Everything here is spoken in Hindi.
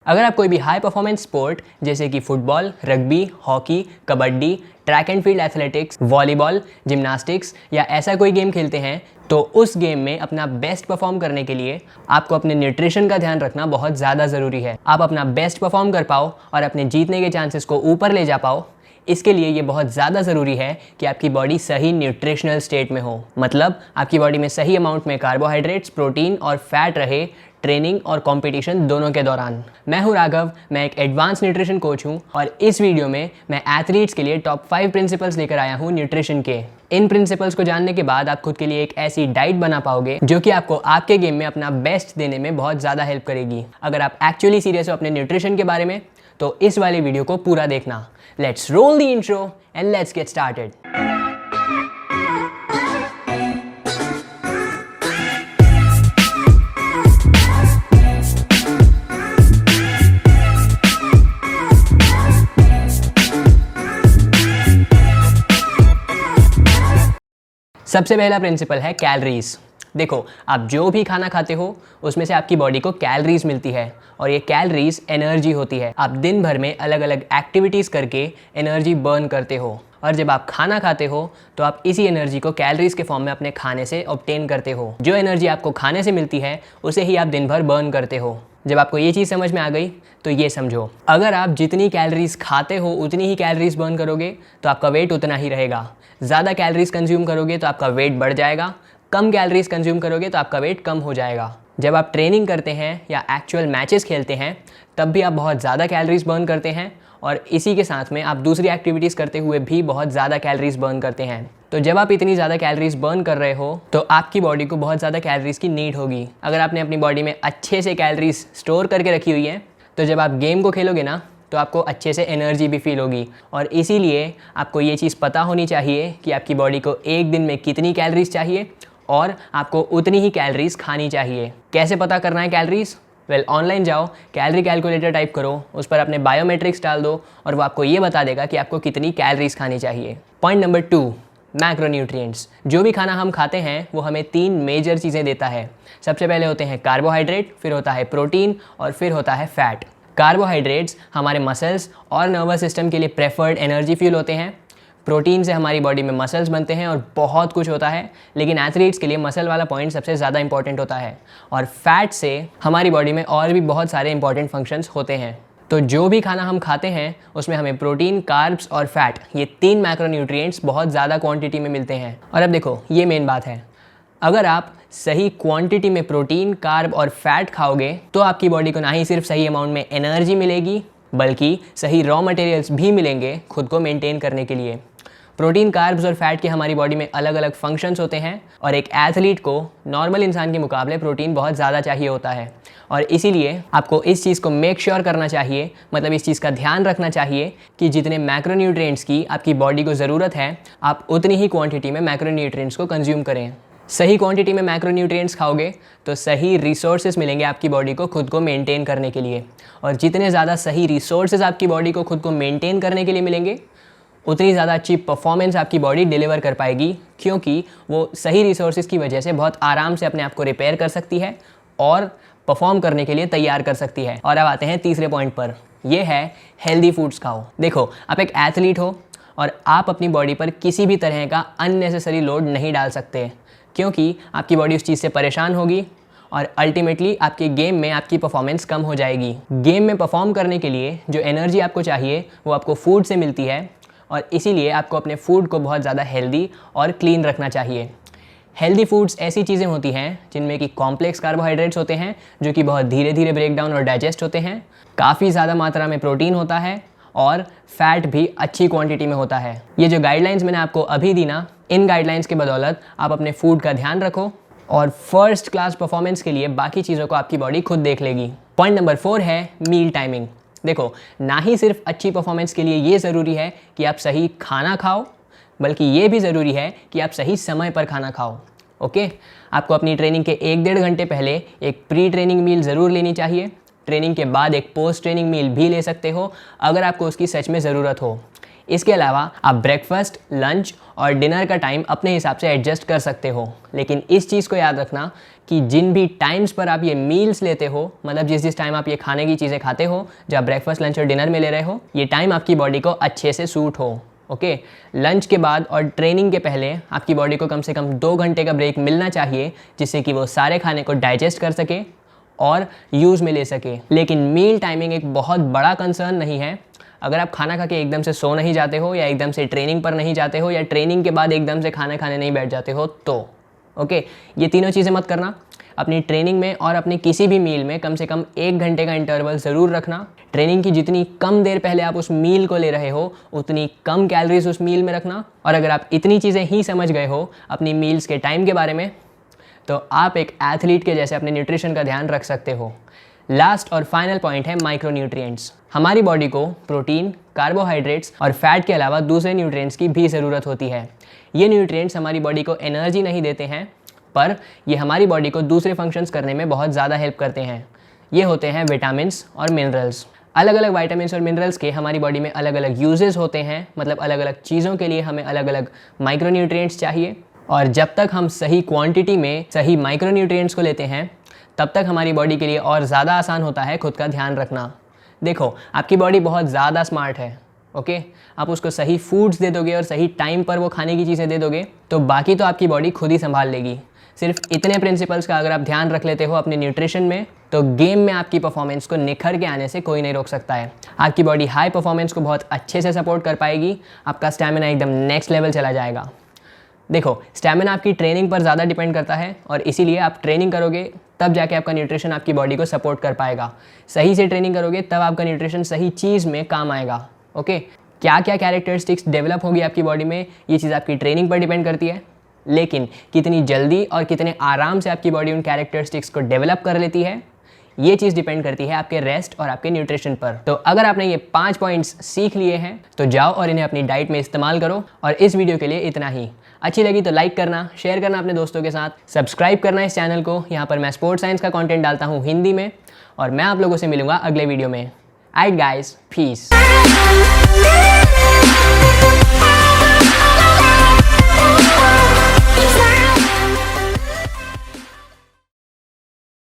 अगर आप कोई भी हाई परफॉर्मेंस स्पोर्ट जैसे कि football, rugby, hockey, kabaddi, track and field athletics, volleyball, gymnastics या ऐसा कोई गेम खेलते हैं तो उस गेम में अपना बेस्ट परफॉर्म करने के लिए आपको अपने न्यूट्रिशन का ध्यान रखना बहुत ज़्यादा ज़रूरी है। आप अपना बेस्ट परफॉर्म कर पाओ और अपने जीतने के चांसेस को ऊपर ले जा पाओ, इसके लिए ये बहुत ज़्यादा ज़रूरी है कि आपकी बॉडी सही न्यूट्रिशनल स्टेट में हो। मतलब आपकी बॉडी में सही अमाउंट में कार्बोहाइड्रेट्स, प्रोटीन और फैट रहे ट्रेनिंग और कंपटीशन दोनों के दौरान। मैं हूं राघव, मैं एक एडवांस न्यूट्रिशन कोच हूं और इस वीडियो में मैं एथलीट्स के लिए टॉप 5 प्रिंसिपल्स लेकर आया हूं न्यूट्रिशन के। इन प्रिंसिपल्स को जानने के बाद आप खुद के लिए एक ऐसी डाइट बना पाओगे जो कि आपको आपके गेम में अपना बेस्ट देने में बहुत ज़्यादा हेल्प करेगी। अगर आप एक्चुअली सीरियस हो अपने न्यूट्रिशन के बारे में तो इस वाले वीडियो को पूरा देखना। Let's roll the intro and let's get started. सबसे पहला प्रिंसिपल है कैलोरीज। देखो, आप जो भी खाना खाते हो उसमें से आपकी बॉडी को कैलोरीज मिलती है और ये कैलोरीज एनर्जी होती है। आप दिन भर में अलग अलग एक्टिविटीज़ करके एनर्जी बर्न करते हो और जब आप खाना खाते हो तो आप इसी एनर्जी को कैलोरीज के फॉर्म में अपने खाने से ऑब्टेन करते हो। जो एनर्जी आपको खाने से मिलती है उसे ही आप दिन भर बर्न करते हो। जब आपको ये चीज़ समझ में आ गई तो ये समझो, अगर आप जितनी कैलोरीज खाते हो उतनी ही कैलोरीज बर्न करोगे तो आपका वेट उतना ही रहेगा। ज़्यादा कैलोरीज कंज्यूम करोगे तो आपका वेट बढ़ जाएगा, कम कैलोरीज कंज्यूम करोगे तो आपका वेट कम हो जाएगा। जब आप ट्रेनिंग करते हैं या एक्चुअल मैचेस खेलते हैं तब भी आप बहुत ज़्यादा कैलोरीज बर्न करते हैं और इसी के साथ में आप दूसरी एक्टिविटीज़ करते हुए भी बहुत ज़्यादा कैलोरीज बर्न करते हैं। तो जब आप इतनी ज़्यादा कैलोरीज बर्न कर रहे हो तो आपकी बॉडी को बहुत ज़्यादा कैलोरीज की नीड होगी। अगर आपने अपनी बॉडी में अच्छे से कैलोरीज स्टोर करके रखी हुई है तो जब आप गेम को खेलोगे ना तो आपको अच्छे से एनर्जी भी फील होगी और इसीलिए आपको ये चीज़ पता होनी चाहिए कि आपकी बॉडी को एक दिन में कितनी कैलोरीज चाहिए और आपको उतनी ही कैलोरीज खानी चाहिए। कैसे पता करना है कैलोरीज? ऑनलाइन जाओ, कैलोरी कैलकुलेटर टाइप करो, उस पर अपने बायोमेट्रिक्स डाल दो और वो आपको ये बता देगा कि आपको कितनी कैलोरीज खानी चाहिए। Point number 2, macronutrients. जो भी खाना हम खाते हैं वो हमें 3 मेजर चीज़ें देता है। सबसे पहले होते हैं कार्बोहाइड्रेट, फिर होता है प्रोटीन और फिर होता है फैट। कार्बोहाइड्रेट्स हमारे मसल्स और नर्वस सिस्टम के लिए प्रेफर्ड एनर्जी फ्यूल होते हैं। प्रोटीन से हमारी बॉडी में मसल्स बनते हैं और बहुत कुछ होता है, लेकिन एथलीट्स के लिए मसल वाला पॉइंट सबसे ज़्यादा इंपॉर्टेंट होता है। और फैट से हमारी बॉडी में और भी बहुत सारे इंपॉर्टेंट फंक्शंस होते हैं। तो जो भी खाना हम खाते हैं उसमें हमें प्रोटीन, कार्ब्स और फैट, ये 3 मैक्रोन्यूट्रिएंट्स बहुत ज़्यादा क्वांटिटी में मिलते हैं। और अब देखो, ये मेन बात है, अगर आप सही क्वांटिटी में प्रोटीन, कार्ब और फैट खाओगे तो आपकी बॉडी को ना ही सिर्फ सही अमाउंट में एनर्जी मिलेगी बल्कि सही रॉ मटेरियल्स भी मिलेंगे खुद को मेंटेन करने के लिए। प्रोटीन, कार्ब्स और फैट के हमारी बॉडी में अलग अलग फंक्शंस होते हैं और एक एथलीट को नॉर्मल इंसान के मुकाबले प्रोटीन बहुत ज़्यादा चाहिए होता है और इसीलिए आपको इस चीज़ को मेक श्योर करना चाहिए, मतलब इस चीज़ का ध्यान रखना चाहिए कि जितने मैक्रोन्यूट्रिएंट्स की आपकी बॉडी को ज़रूरत है आप उतनी ही क्वांटिटी में मैक्रोन्यूट्रिएंट्स को कंज्यूम करें। सही क्वांटिटी में मैक्रोन्यूट्रिएंट्स खाओगे तो सही रिसोर्सेज मिलेंगे आपकी बॉडी को खुद को मेंटेन करने के लिए और जितने ज़्यादा सही रिसोर्सेज आपकी बॉडी को खुद को मेंटेन करने के लिए मिलेंगे उतनी ज़्यादा अच्छी परफॉर्मेंस आपकी बॉडी डिलीवर कर पाएगी, क्योंकि वो सही रिसोर्सेज की वजह से बहुत आराम से अपने आप को रिपेयर कर सकती है और परफॉर्म करने के लिए तैयार कर सकती है। और अब आते हैं तीसरे पॉइंट पर, ये है हेल्दी फूड्स खाओ। देखो, आप एक एथलीट हो और आप अपनी बॉडी पर किसी भी तरह का अननेसेसरी लोड नहीं डाल सकते, क्योंकि आपकी बॉडी उस चीज़ से परेशान होगी और अल्टीमेटली आपके गेम में आपकी परफॉर्मेंस कम हो जाएगी। गेम में परफॉर्म करने के लिए जो एनर्जी आपको चाहिए वो आपको फूड से मिलती है और इसीलिए आपको अपने फूड को बहुत ज़्यादा हेल्दी और क्लीन रखना चाहिए। हेल्दी फूड्स ऐसी चीज़ें होती हैं जिनमें कि कॉम्प्लेक्स कार्बोहाइड्रेट्स होते हैं जो कि बहुत धीरे धीरे ब्रेक डाउन और डाइजेस्ट होते हैं, काफ़ी ज़्यादा मात्रा में प्रोटीन होता है और फैट भी अच्छी क्वांटिटी में होता है। ये जो गाइडलाइंस मैंने आपको अभी दी ना, इन गाइडलाइंस के बदौलत आप अपने फूड का ध्यान रखो और फर्स्ट क्लास परफॉर्मेंस के लिए बाकी चीज़ों को आपकी बॉडी खुद देख लेगी। पॉइंट नंबर 4 है मील टाइमिंग। देखो, ना ही सिर्फ अच्छी परफॉर्मेंस के लिए ये ज़रूरी है कि आप सही खाना खाओ, बल्कि ये भी ज़रूरी है कि आप सही समय पर खाना खाओ। ओके, आपको अपनी ट्रेनिंग के 1-1.5 घंटे पहले एक प्री ट्रेनिंग मील ज़रूर लेनी चाहिए। ट्रेनिंग के बाद एक पोस्ट ट्रेनिंग मील भी ले सकते हो अगर आपको उसकी सच में ज़रूरत हो। इसके अलावा आप ब्रेकफास्ट, लंच और डिनर का टाइम अपने हिसाब से एडजस्ट कर सकते हो, लेकिन इस चीज़ को याद रखना कि जिन भी टाइम्स पर आप ये मील्स लेते हो, मतलब जिस टाइम आप ये खाने की चीज़ें खाते हो, जो आप ब्रेकफास्ट, लंच और डिनर में ले रहे हो, ये टाइम आपकी बॉडी को अच्छे से सूट हो। ओके, लंच के बाद और ट्रेनिंग के पहले आपकी बॉडी को कम से कम 2 घंटे का ब्रेक मिलना चाहिए, जिससे कि वो सारे खाने को डाइजेस्ट कर सके और यूज़ में ले सके। लेकिन मील टाइमिंग एक बहुत बड़ा कंसर्न नहीं है। अगर आप खाना खा के एकदम से सो नहीं जाते हो, या एकदम से ट्रेनिंग पर नहीं जाते हो, या ट्रेनिंग के बाद एकदम से खाना खाने नहीं बैठ जाते हो, तो ओके, ये तीनों चीज़ें मत करना। अपनी ट्रेनिंग में और अपनी किसी भी मील में कम से कम 1 घंटे का इंटरवल ज़रूर रखना। ट्रेनिंग की जितनी कम देर पहले आप उस मील को ले रहे हो, उतनी कम कैलोरीज उस मील में रखना। और अगर आप इतनी चीज़ें ही समझ गए हो अपनी मील्स के टाइम के बारे में, तो आप एक एथलीट के जैसे अपने न्यूट्रिशन का ध्यान रख सकते हो। लास्ट और फाइनल पॉइंट है माइक्रोन्यूट्रिएंट्स। हमारी बॉडी को प्रोटीन, कार्बोहाइड्रेट्स और फैट के अलावा दूसरे न्यूट्रिएंट्स की भी ज़रूरत होती है। ये न्यूट्रिएंट्स हमारी बॉडी को एनर्जी नहीं देते हैं, पर ये हमारी बॉडी को दूसरे फंक्शंस करने में बहुत ज़्यादा हेल्प करते हैं। ये होते हैं विटामिन्स और मिनरल्स। अलग अलग विटामिन्स और मिनरल्स के हमारी बॉडी में अलग अलग यूजेस होते हैं, मतलब अलग अलग चीज़ों के लिए हमें अलग अलग माइक्रोन्यूट्रिएंट्स चाहिए। और जब तक हम सही क्वांटिटी में सही माइक्रोन्यूट्रिएंट्स को लेते हैं, तब तक हमारी बॉडी के लिए और ज़्यादा आसान होता है खुद का ध्यान रखना। देखो, आपकी बॉडी बहुत ज़्यादा स्मार्ट है। ओके, आप उसको सही फूड्स दे दोगे और सही टाइम पर वो खाने की चीज़ें दे दोगे, तो बाकी तो आपकी बॉडी खुद ही संभाल लेगी। सिर्फ इतने प्रिंसिपल्स का अगर आप ध्यान रख लेते हो अपने न्यूट्रिशन में, तो गेम में आपकी परफॉर्मेंस को निखर के आने से कोई नहीं रोक सकता है। आपकी बॉडी हाई परफॉर्मेंस को बहुत अच्छे से सपोर्ट कर पाएगी। आपका स्टैमिना एकदम नेक्स्ट लेवल चला जाएगा। देखो, स्टैमिना आपकी ट्रेनिंग पर ज़्यादा डिपेंड करता है, और इसीलिए आप ट्रेनिंग करोगे तब जाके आपका न्यूट्रिशन आपकी बॉडी को सपोर्ट कर पाएगा। सही से ट्रेनिंग करोगे तब आपका न्यूट्रिशन सही चीज़ में काम आएगा। ओके, क्या क्या कैरेक्टरिस्टिक्स डेवलप होगी आपकी बॉडी में, ये चीज़ आपकी ट्रेनिंग पर डिपेंड करती है। लेकिन कितनी जल्दी और कितने आराम से आपकी बॉडी उन कैरेक्टरिस्टिक्स को डेवलप कर लेती है, ये चीज़ डिपेंड करती है आपके रेस्ट और आपके न्यूट्रिशन पर। तो अगर आपने ये 5 पॉइंट्स सीख लिए हैं, तो जाओ और इन्हें अपनी डाइट में इस्तेमाल करो। और इस वीडियो के लिए इतना ही। अच्छी लगी तो लाइक करना, शेयर करना अपने दोस्तों के साथ, सब्सक्राइब करना इस चैनल को। यहाँ पर मैं स्पोर्ट्स साइंस का कंटेंट डालता हूँ हिंदी में, और मैं आप लोगों से मिलूंगा अगले वीडियो में। Alright guys, piece.